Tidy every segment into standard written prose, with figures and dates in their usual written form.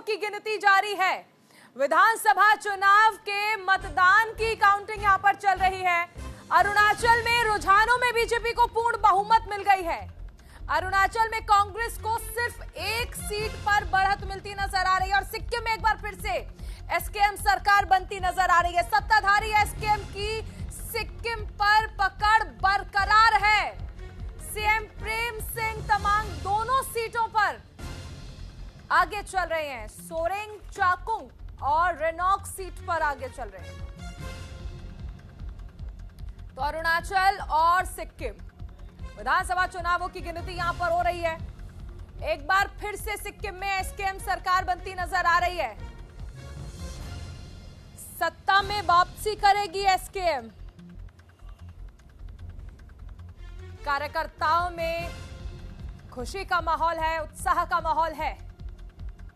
की गिनती जारी है। विधानसभा चुनाव के मतदान की काउंटिंग यहां पर चल रही है। अरुणाचल में रुझानों में बीजेपी को पूर्ण बहुमत मिल गई है। अरुणाचल में कांग्रेस को सिर्फ एक सीट पर बढ़त मिलती नजर आ रही है और सिक्किम में एक बार फिर से एसकेएम सरकार बनती नजर आ रही है। सत्ताधारी एसकेएम की सिक्किम पर पकड़ बरकरार है। सीएम प्रेम सिंह तमांग दोनों सीटों पर आगे चल रहे हैं। सोरेंग चाकुंग और रेनॉक सीट पर आगे चल रहे हैं। तो अरुणाचल और सिक्किम विधानसभा चुनावों की गिनती यहां पर हो रही है। एक बार फिर से सिक्किम में एसकेएम सरकार बनती नजर आ रही है। सत्ता में वापसी करेगी एसकेएम। कार्यकर्ताओं में खुशी का माहौल है, उत्साह का माहौल है।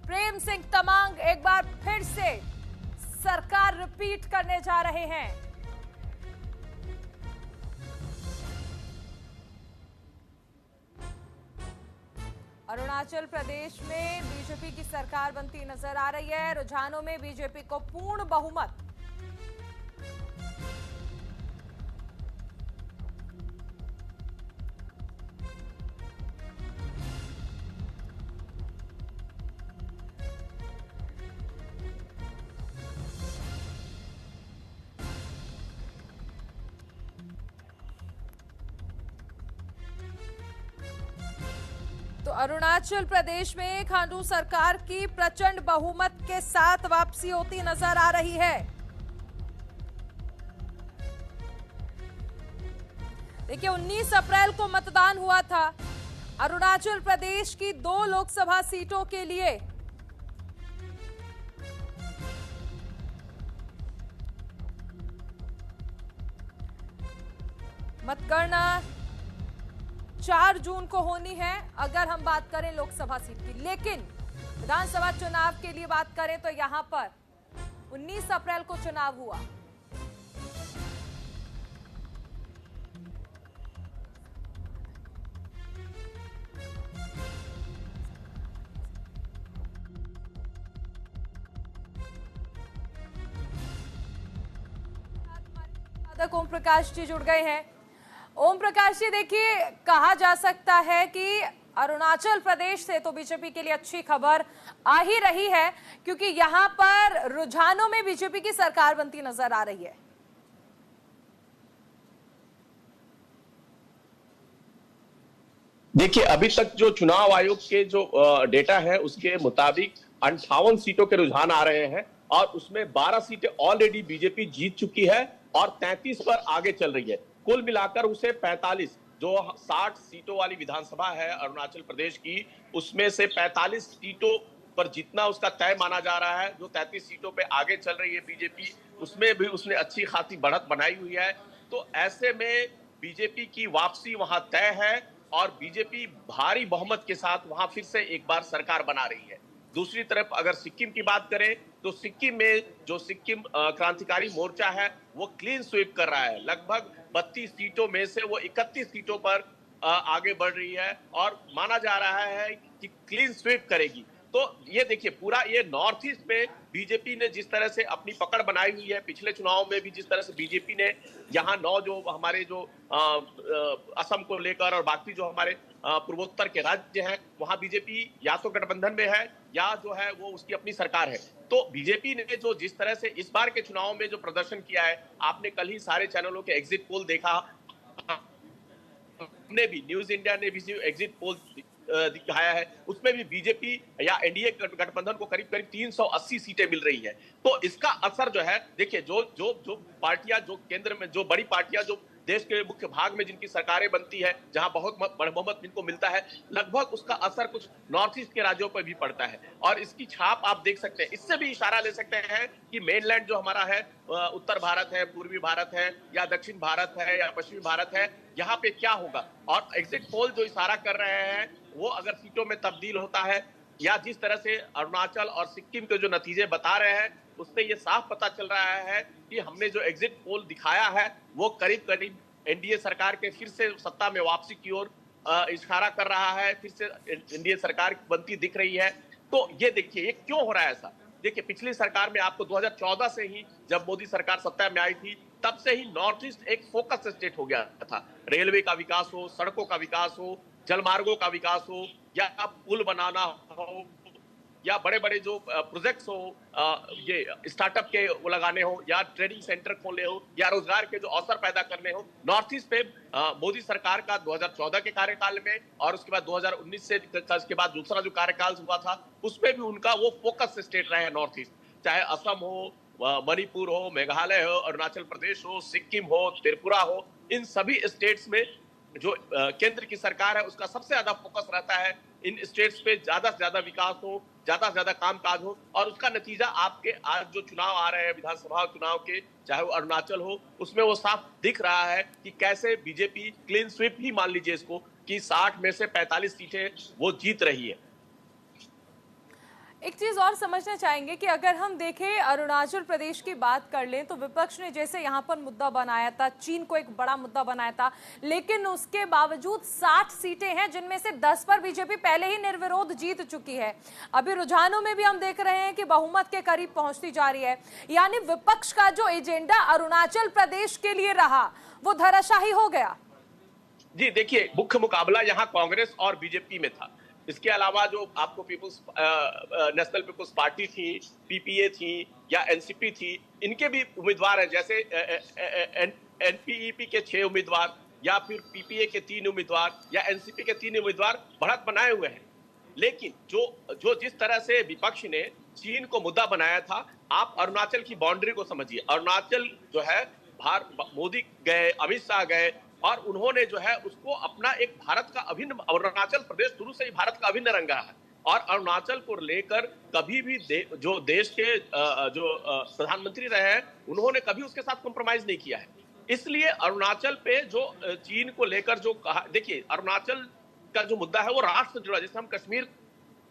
प्रेम सिंह तमांग एक बार फिर से सरकार रिपीट करने जा रहे हैं। अरुणाचल प्रदेश में बीजेपी की सरकार बनती नजर आ रही है। रुझानों में बीजेपी को पूर्ण बहुमत। तो अरुणाचल प्रदेश में खांडू सरकार की प्रचंड बहुमत के साथ वापसी होती नजर आ रही है। देखिए 19 अप्रैल को मतदान हुआ था अरुणाचल प्रदेश की 2 लोकसभा सीटों के लिए। मतगणना 4 जून को होनी है अगर हम बात करें लोकसभा सीट की, लेकिन विधानसभा चुनाव के लिए बात करें तो यहां पर 19 अप्रैल को चुनाव हुआ। ओम प्रकाश जी जुड़ गए हैं। ओम प्रकाश जी, देखिए कहा जा सकता है कि अरुणाचल प्रदेश से तो बीजेपी के लिए अच्छी खबर आ ही रही है, क्योंकि यहां पर रुझानों में बीजेपी की सरकार बनती नजर आ रही है। देखिए अभी तक जो चुनाव आयोग के जो डेटा है उसके मुताबिक 58 सीटों के रुझान आ रहे हैं और उसमें 12 सीटें ऑलरेडी बीजेपी जीत चुकी है और 33 पर आगे चल रही है। कुल मिलाकर उसे 45 जो 60 सीटों वाली विधानसभा है अरुणाचल प्रदेश की, उसमें से 45 सीटों पर जीतना उसका तय माना जा रहा है। जो 33 सीटों पे आगे चल रही है बीजेपी, उसमें भी उसने अच्छी खासी बढ़त बनाई हुई है। तो ऐसे में बीजेपी की वापसी वहां तय है और बीजेपी भारी बहुमत के साथ वहां फिर से एक बार सरकार बना रही है। दूसरी तरफ अगर सिक्किम की बात करें तो सिक्किम में जो सिक्किम क्रांतिकारी मोर्चा है वो क्लीन स्वीप कर रहा है। लगभग 32 सीटों में से वो 31 सीटों पर आगे बढ़ रही है और माना जा रहा है कि क्लीन स्वीप करेगी। तो ये देखिए पूरा ये नॉर्थ ईस्ट में बीजेपी ने जिस तरह से अपनी पकड़ बनाई हुई है, पिछले चुनाव में भी जिस तरह से बीजेपी ने यहाँ 9 जो हमारे जो असम को लेकर और बाकी जो हमारे पूर्वोत्तर के राज्य हैं वहां बीजेपी या तो गठबंधन में है या जो है वो उसकी अपनी सरकार है। तो बीजेपी ने जो जिस तरह से इस बार के चुनाव में जो प्रदर्शन किया है, आपने कल ही सारे चैनलों के एग्जिट पोल देखा, हमने भी न्यूज इंडिया ने भी जो एग्जिट पोल दिखाया है उसमें भी बीजेपी या एनडीए गठबंधन को करीब करीब 380 सीटें मिल रही है। तो इसका असर जो है देखिए जो पार्टियां जो केंद्र में जो बड़ी पार्टियां जो देश के मुख्य भाग में जिनकी सरकारें बनती है, जहां बहुत बहुमत जिनको मिलता है, लगभग उसका असर कुछ नॉर्थ ईस्ट के राज्यों पर भी पड़ता है और इसकी छाप आप देख सकते हैं। इससे भी इशारा ले सकते हैं कि मेनलैंड जो हमारा है, उत्तर भारत है, पूर्वी भारत है या दक्षिण भारत है या पश्चिमी भारत है, यहाँ पे क्या होगा। और एग्जिट पोल जो इशारा कर रहे हैं वो अगर सीटों में तब्दील होता है या जिस तरह से अरुणाचल और सिक्किम के जो नतीजे बता रहे हैं उससे ये साफ पता चल रहा है कि हमने जो एग्जिट पोल दिखाया है वो करीब करीब एनडीए सरकार के फिर से सत्ता में वापसी की ओर इशारा कर रहा है। फिर से एनडीए सरकार बनती दिख रही है। तो ये देखिए ये क्यों हो रहा है ऐसा। देखिए पिछली सरकार में आपको 2014 से ही, जब मोदी सरकार सत्ता में आई थी, तब से ही नॉर्थ ईस्ट एक फोकस स्टेट हो गया था। रेलवे का विकास हो, सड़कों का विकास हो, जलमार्गों का विकास हो, या पुल बनाना हो, या बड़े बड़े जो प्रोजेक्ट्स हो, ये स्टार्टअप के वो लगाने हो, या ट्रेनिंग सेंटर खोलने हो, या रोजगार के जो अवसर पैदा करने हो, नॉर्थ ईस्ट पे मोदी सरकार का 2014 के कार्यकाल में और उसके बाद 2019 से के बाद दूसरा जो कार्यकाल हुआ था, उसमें भी उनका वो फोकस स्टेट रहा है नॉर्थ ईस्ट। चाहे असम हो, मणिपुर हो, मेघालय हो, अरुणाचल प्रदेश हो, सिक्किम हो, त्रिपुरा हो, इन सभी स्टेट्स में जो केंद्र की सरकार है उसका सबसे ज्यादा फोकस रहता है इन स्टेट्स पे ज्यादा से ज्यादा विकास हो, ज्यादा से ज्यादा कामकाज हो। और उसका नतीजा आपके आज जो चुनाव आ रहे हैं विधानसभा चुनाव के, चाहे वो अरुणाचल हो, उसमें वो साफ दिख रहा है कि कैसे बीजेपी क्लीन स्वीप ही मान लीजिए इसको, कि 60 में से 45 सीटें वो जीत रही है। एक चीज और समझना चाहेंगे कि अगर हम देखें अरुणाचल प्रदेश की बात कर लें तो विपक्ष ने जैसे यहाँ पर मुद्दा बनाया था, चीन को एक बड़ा मुद्दा बनाया था, लेकिन उसके बावजूद 60 सीटें हैं जिनमें से 10 पर बीजेपी पहले ही निर्विरोध जीत चुकी है। अभी रुझानों में भी हम देख रहे हैं कि बहुमत के करीब पहुंचती जा रही है, यानी विपक्ष का जो एजेंडा अरुणाचल प्रदेश के लिए रहा वो धराशायी हो गया। जी देखिए, मुख्य मुकाबला यहाँ कांग्रेस और बीजेपी में था। इसके अलावा जो आपको नेशनल पीपुल्स पार्टी थी, पीपीए थी या एनसीपी थी, इनके भी उम्मीदवार हैं, जैसे एनपीईपी के 6 उम्मीदवार, या फिर पीपीए के 3 उम्मीदवार, या एनसीपी के 3 उम्मीदवार बढ़त बनाए हुए हैं। लेकिन जो जिस तरह से विपक्ष ने चीन को मुद्दा बनाया था, आप अरुणाचल की बाउंड्री को समझिए। अरुणाचल जो है, मोदी गए, अमित शाह गए, और उन्होंने जो है उसको अपना एक भारत का अभिन्न, अरुणाचल प्रदेश शुरू से ही भारत का अभिन्न रंगा है। और अरुणाचल को लेकर कभी भी जो देश के जो प्रधानमंत्री रहे हैं, उन्होंने कभी उसके साथ कॉम्प्रोमाइज नहीं किया है। इसलिए अरुणाचल पे जो चीन को लेकर जो कहा, देखिए अरुणाचल का जो मुद्दा है वो राष्ट्र से जुड़ा, जैसे हम कश्मीर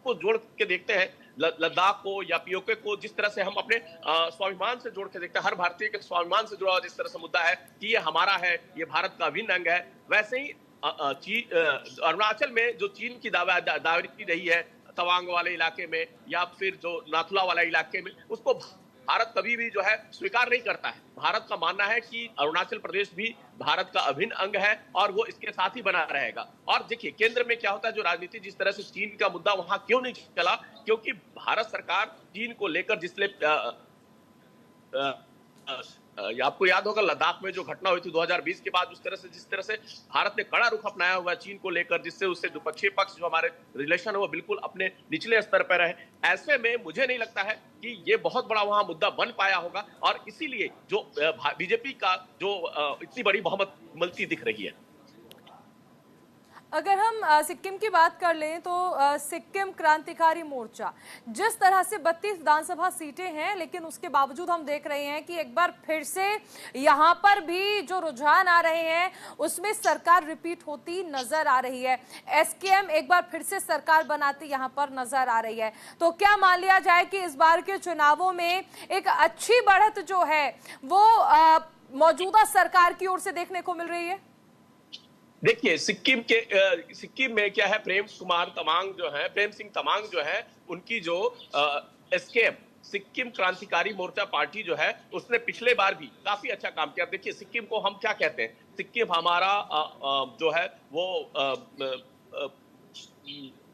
को जोड़ के देखते हैं, लद्दाख को या पीओके को जिस तरह से हम अपने स्वाभिमान से जोड़ के देखते हैं, हर भारतीय के स्वाभिमान से जुड़ा हुआ जिस तरह से मुद्दा है कि ये हमारा है, ये भारत का अभिन्न अंग है, वैसे ही अरुणाचल में जो चीन की दावेदारी रही है तवांग वाले इलाके में या फिर जो नाथुला वाला इलाके में, उसको भारत कभी भी जो है स्वीकार नहीं करता है। भारत का मानना है कि अरुणाचल प्रदेश भी भारत का अभिन्न अंग है और वो इसके साथ ही बना रहेगा। और देखिए केंद्र में क्या होता है, जो राजनीति जिस तरह से चीन का मुद्दा वहां क्यों नहीं चला, क्योंकि भारत सरकार चीन को लेकर आपको याद होगा लद्दाख में जो घटना हुई थी 2020 के बाद, जिस तरह से भारत ने कड़ा रुख अपनाया हुआ है चीन को लेकर, जिससे उससे द्विपक्षीय पक्ष जो हमारे रिलेशन है वो बिल्कुल अपने निचले स्तर पर रहे। ऐसे में मुझे नहीं लगता है कि ये बहुत बड़ा वहां मुद्दा बन पाया होगा, और इसीलिए जो बीजेपी का जो इतनी बड़ी बहुमत मिलती दिख रही है। अगर हम सिक्किम की बात कर लें तो सिक्किम क्रांतिकारी मोर्चा, जिस तरह से 32 विधानसभा सीटें हैं, लेकिन उसके बावजूद हम देख रहे हैं कि एक बार फिर से यहाँ पर भी जो रुझान आ रहे हैं उसमें सरकार रिपीट होती नजर आ रही है। एसकेएम एक बार फिर से सरकार बनाती यहाँ पर नजर आ रही है। तो क्या मान लिया जाए कि इस बार के चुनावों में एक अच्छी बढ़त जो है वो मौजूदा सरकार की ओर से देखने को मिल रही है? देखिए सिक्किम में क्या है, प्रेम सिंह तमांग जो है, उनकी जो एसकेएम सिक्किम क्रांतिकारी मोर्चा पार्टी जो है, उसने पिछले बार भी काफी अच्छा काम किया। देखिए सिक्किम को हम क्या कहते हैं, सिक्किम हमारा जो है वो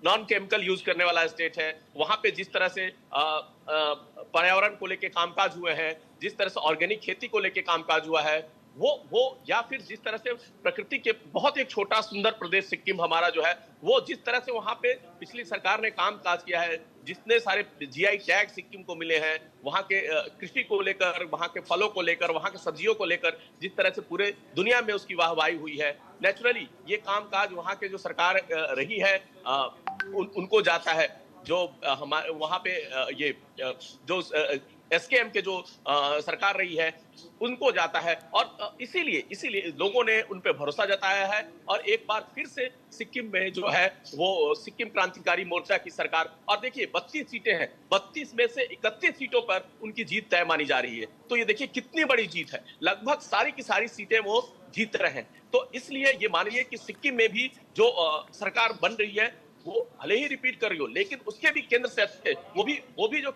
नॉन केमिकल यूज करने वाला स्टेट है। वहां पे जिस तरह से पर्यावरण को लेके कामकाज हुए हैं, जिस तरह से ऑर्गेनिक खेती को लेके कामकाज हुआ है, वो या फिर जिस तरह से प्रकृति के बहुत एक छोटा सुंदर प्रदेश सिक्किम हमारा जो है, वो जिस तरह से वहां पे पिछली सरकार ने काम काज किया है, जितने सारे जीआई टैग सिक्किम को मिले हैं, वहां के कृषि को लेकर, वहां के फलों को लेकर, वहां के सब्जियों को लेकर जिस तरह से पूरे दुनिया में उसकी वाहवाही हुई है, नेचुरली ये काम काज वहां के जो सरकार रही है उनको जाता है। जो हमारे वहां पे ये जो एसकेएम के जो सरकार रही है उनको जाता है, और इसीलिए लोगों ने उन पे भरोसा जताया है। और एक बार फिर से सिक्किम में जो है वो सिक्किम क्रांतिकारी मोर्चा की सरकार, और देखिए 32 सीटें हैं, 32 में से 31 सीटों पर उनकी जीत तय मानी जा रही है। तो ये देखिए कितनी बड़ी जीत है, लगभग सारी की सारी सीटें वो जीत रहे हैं। तो इसलिए ये मानिए कि सिक्किम में भी जो सरकार बन रही है वो भले ही रिपीट कर रही हो, लेकिन उसके भी केंद्र से अच्छे, वो भी जो